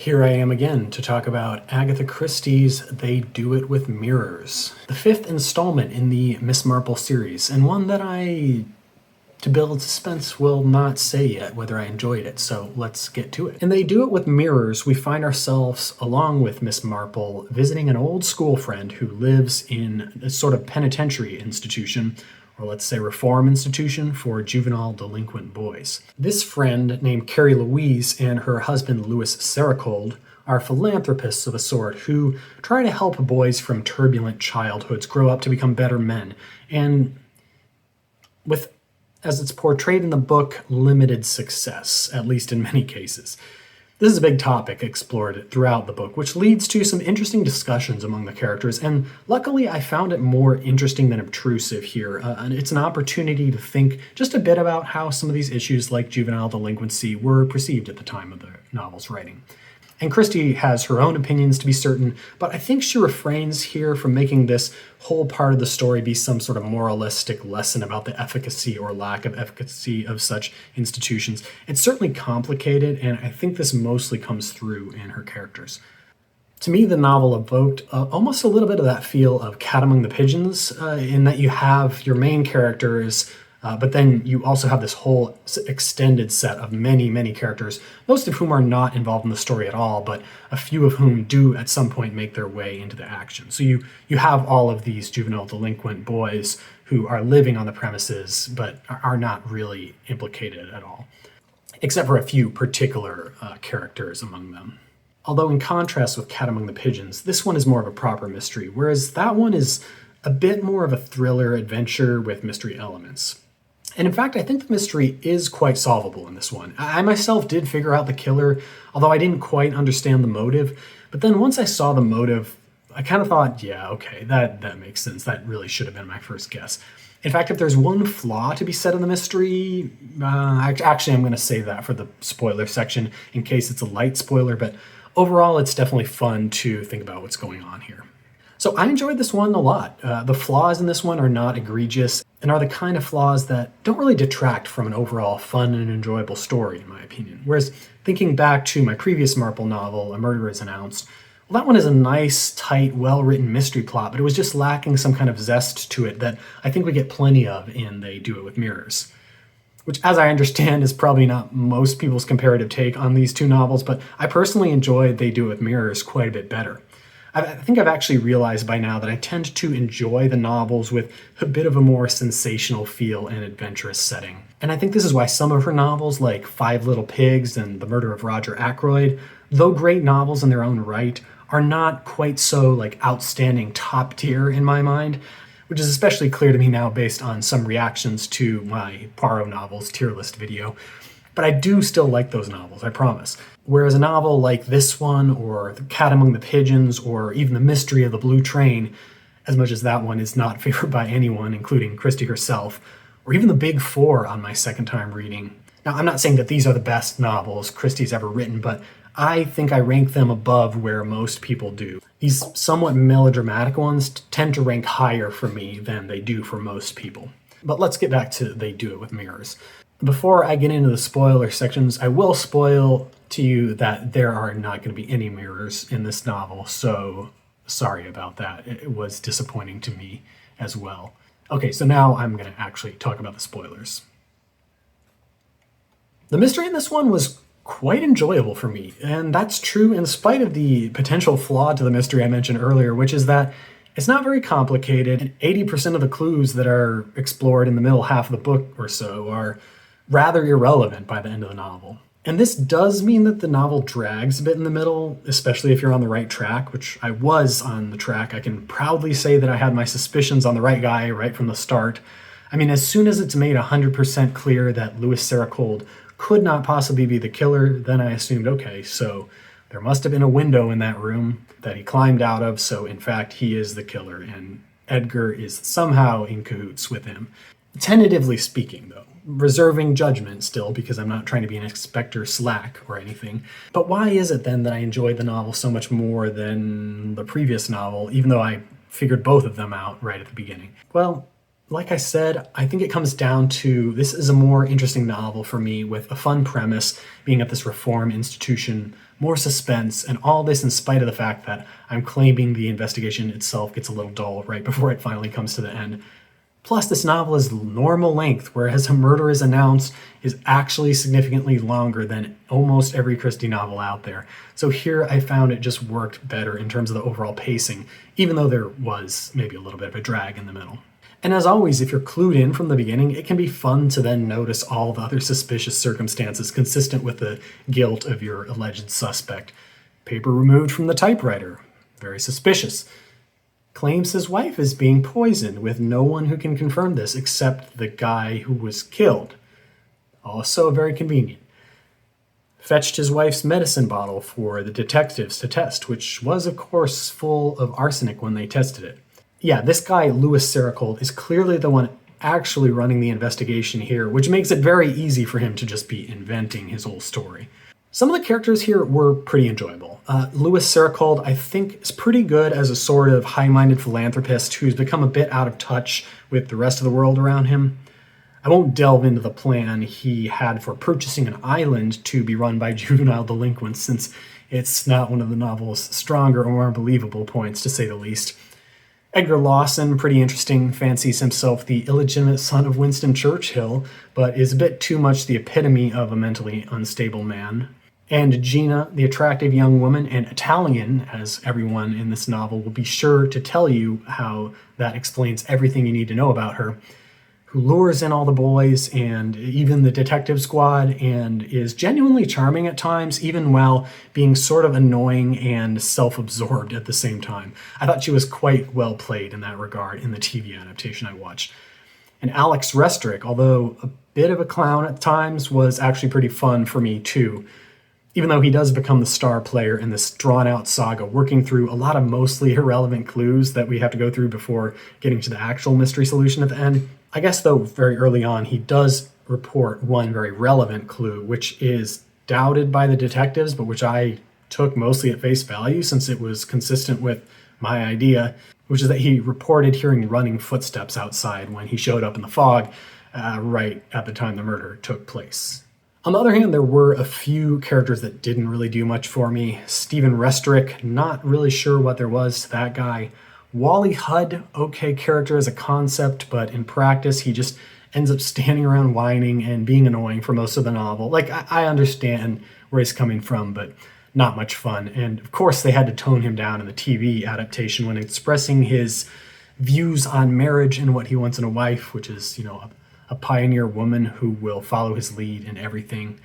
Here I am again to talk about Agatha Christie's They Do It With Mirrors, the fifth installment in the Miss Marple series, and one that to build suspense, will not say yet whether I enjoyed it, so let's get to it. In They Do It With Mirrors, we find ourselves, along with Miss Marple, visiting an old school friend who lives in a sort of penitentiary institution, or let's say reform institution for juvenile delinquent boys. This friend, named Carrie Louise, and her husband Louis Sericold, are philanthropists of a sort who try to help boys from turbulent childhoods grow up to become better men, and with, as it's portrayed in the book, limited success, at least in many cases. This is a big topic explored throughout the book, which leads to some interesting discussions among the characters, and luckily I found it more interesting than obtrusive here. And it's an opportunity to think just a bit about how some of these issues like juvenile delinquency were perceived at the time of the novel's writing. And Christie has her own opinions, to be certain, but I think she refrains here from making this whole part of the story be some sort of moralistic lesson about the efficacy or lack of efficacy of such institutions. It's certainly complicated, and I think this mostly comes through in her characters. To me, the novel evoked almost a little bit of that feel of Cat Among the Pigeons, in that you have your main characters, but then you also have this whole extended set of many, many characters, most of whom are not involved in the story at all, but a few of whom do at some point make their way into the action. So you have all of these juvenile delinquent boys who are living on the premises, but are not really implicated at all, except for a few particular characters among them. Although in contrast with Cat Among the Pigeons, this one is more of a proper mystery, whereas that one is a bit more of a thriller adventure with mystery elements. And in fact, I think the mystery is quite solvable in this one. I myself did figure out the killer, although I didn't quite understand the motive. But then once I saw the motive, I kind of thought, yeah, okay, that makes sense. That really should have been my first guess. In fact, if there's one flaw to be said in the mystery, actually I'm going to save that for the spoiler section in case it's a light spoiler, but overall it's definitely fun to think about what's going on here. So I enjoyed this one a lot. The flaws in this one are not egregious and are the kind of flaws that don't really detract from an overall fun and enjoyable story, in my opinion. Whereas thinking back to my previous Marple novel, A Murder Is Announced, well, that one is a nice, tight, well-written mystery plot, but it was just lacking some kind of zest to it that I think we get plenty of in They Do It With Mirrors. Which, as I understand, is probably not most people's comparative take on these two novels, but I personally enjoyed They Do It With Mirrors quite a bit better. I think I've actually realized by now that I tend to enjoy the novels with a bit of a more sensational feel and adventurous setting. And I think this is why some of her novels, like Five Little Pigs and The Murder of Roger Ackroyd, though great novels in their own right, are not quite so outstanding top tier in my mind, which is especially clear to me now based on some reactions to my Poirot novels tier list video. But I do still like those novels, I promise. Whereas a novel like this one, or The Cat Among the Pigeons, or even The Mystery of the Blue Train, as much as that one is not favored by anyone, including Christie herself, or even The Big Four on my second time reading. Now, I'm not saying that these are the best novels Christie's ever written, but I think I rank them above where most people do. These somewhat melodramatic ones tend to rank higher for me than they do for most people. But let's get back to They Do It With Mirrors. Before I get into the spoiler sections, I will spoil to you that there are not going to be any mirrors in this novel, so sorry about that. It was disappointing to me as well. Okay, so now I'm going to actually talk about the spoilers. The mystery in this one was quite enjoyable for me, and that's true in spite of the potential flaw to the mystery I mentioned earlier, which is that it's not very complicated, and 80% of the clues that are explored in the middle half of the book or so are rather irrelevant by the end of the novel. And this does mean that the novel drags a bit in the middle, especially if you're on the right track, which I was on the track. I can proudly say that I had my suspicions on the right guy right from the start. I mean, as soon as it's made 100% clear that Louis Sericold could not possibly be the killer, then I assumed, okay, so there must have been a window in that room that he climbed out of, so in fact he is the killer, and Edgar is somehow in cahoots with him. Tentatively speaking, though. Reserving judgment still, because I'm not trying to be an Inspector Slack or anything. But why is it then that I enjoyed the novel so much more than the previous novel, even though I figured both of them out right at the beginning? Well, like I said, I think it comes down to this is a more interesting novel for me with a fun premise, being at this reform institution, more suspense, and all this in spite of the fact that I'm claiming the investigation itself gets a little dull right before it finally comes to the end. Plus, this novel is normal length, whereas A Murder is Announced is actually significantly longer than almost every Christie novel out there. So here I found it just worked better in terms of the overall pacing, even though there was maybe a little bit of a drag in the middle. And as always, if you're clued in from the beginning, it can be fun to then notice all the other suspicious circumstances consistent with the guilt of your alleged suspect. Paper removed from the typewriter. Very suspicious. Claims his wife is being poisoned with no one who can confirm this except the guy who was killed. Also very convenient. Fetched his wife's medicine bottle for the detectives to test, which was, of course, full of arsenic when they tested it. Yeah, this guy, Louis Sericold, is clearly the one actually running the investigation here, which makes it very easy for him to just be inventing his whole story. Some of the characters here were pretty enjoyable. Louis Sericold, I think, is pretty good as a sort of high-minded philanthropist who's become a bit out of touch with the rest of the world around him. I won't delve into the plan he had for purchasing an island to be run by juvenile delinquents, since it's not one of the novel's stronger or more believable points, to say the least. Edgar Lawson, pretty interesting, fancies himself the illegitimate son of Winston Churchill, but is a bit too much the epitome of a mentally unstable man. And Gina, the attractive young woman, and Italian, as everyone in this novel will be sure to tell you how that explains everything you need to know about her, who lures in all the boys and even the detective squad and is genuinely charming at times, even while being sort of annoying and self-absorbed at the same time. I thought she was quite well played in that regard in the TV adaptation I watched. And Alex Restrick, although a bit of a clown at times, was actually pretty fun for me too, even though he does become the star player in this drawn-out saga, working through a lot of mostly irrelevant clues that we have to go through before getting to the actual mystery solution at the end. I guess, though, very early on, he does report one very relevant clue, which is doubted by the detectives, but which I took mostly at face value since it was consistent with my idea, which is that he reported hearing running footsteps outside when he showed up in the fog right at the time the murder took place. On the other hand, there were a few characters that didn't really do much for me. Stephen Restrick, not really sure what there was to that guy. Wally Hudd, okay character as a concept, but in practice he just ends up standing around whining and being annoying for most of the novel. Like, I understand where he's coming from, but not much fun. And of course they had to tone him down in the TV adaptation when expressing his views on marriage and what he wants in a wife, which is, a pioneer woman who will follow his lead in everything.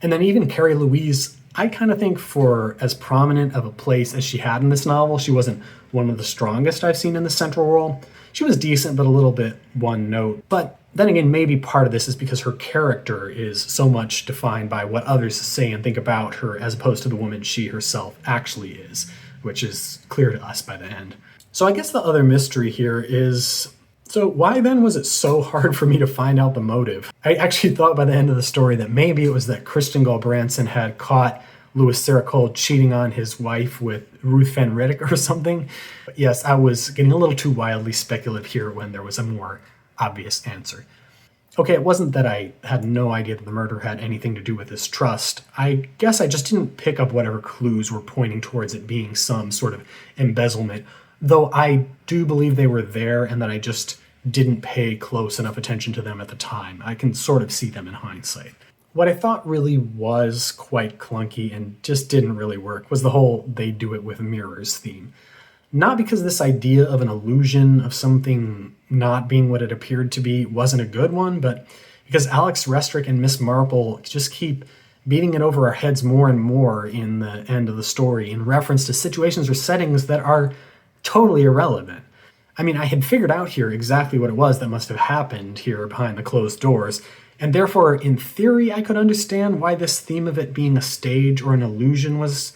And then even Carrie Louise, I kind of think for as prominent of a place as she had in this novel, she wasn't one of the strongest I've seen in the central role. She was decent, but a little bit one note. But then again, maybe part of this is because her character is so much defined by what others say and think about her as opposed to the woman she herself actually is, which is clear to us by the end. So I guess the other mystery here is, so why then was it so hard for me to find out the motive? I actually thought by the end of the story that maybe it was that Kristen Galbranson had caught Louis Sericold cheating on his wife with Ruth Van Riddick or something. But yes, I was getting a little too wildly speculative here when there was a more obvious answer. Okay, it wasn't that I had no idea that the murder had anything to do with his trust. I guess I just didn't pick up whatever clues were pointing towards it being some sort of embezzlement, though I do believe they were there and that I just didn't pay close enough attention to them at the time. I can sort of see them in hindsight. What I thought really was quite clunky and just didn't really work was the whole "they do it with mirrors" theme. Not because this idea of an illusion of something not being what it appeared to be wasn't a good one, but because Alex Restrick and Miss Marple just keep beating it over our heads more and more in the end of the story in reference to situations or settings that are totally irrelevant. I mean, I had figured out here exactly what it was that must have happened here behind the closed doors, and therefore, in theory, I could understand why this theme of it being a stage or an illusion was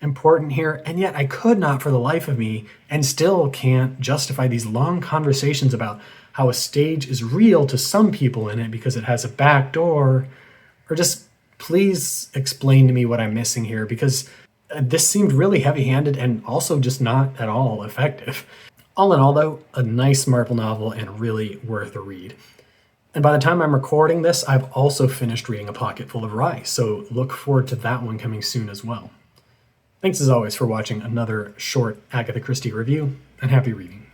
important here, and yet I could not for the life of me, and still can't justify these long conversations about how a stage is real to some people in it because it has a back door, or just please explain to me what I'm missing here, because this seemed really heavy-handed and also just not at all effective. All in all, though, a nice Marple novel and really worth a read. And by the time I'm recording this, I've also finished reading A Pocketful of Rye, so look forward to that one coming soon as well. Thanks as always for watching another short Agatha Christie review, and happy reading.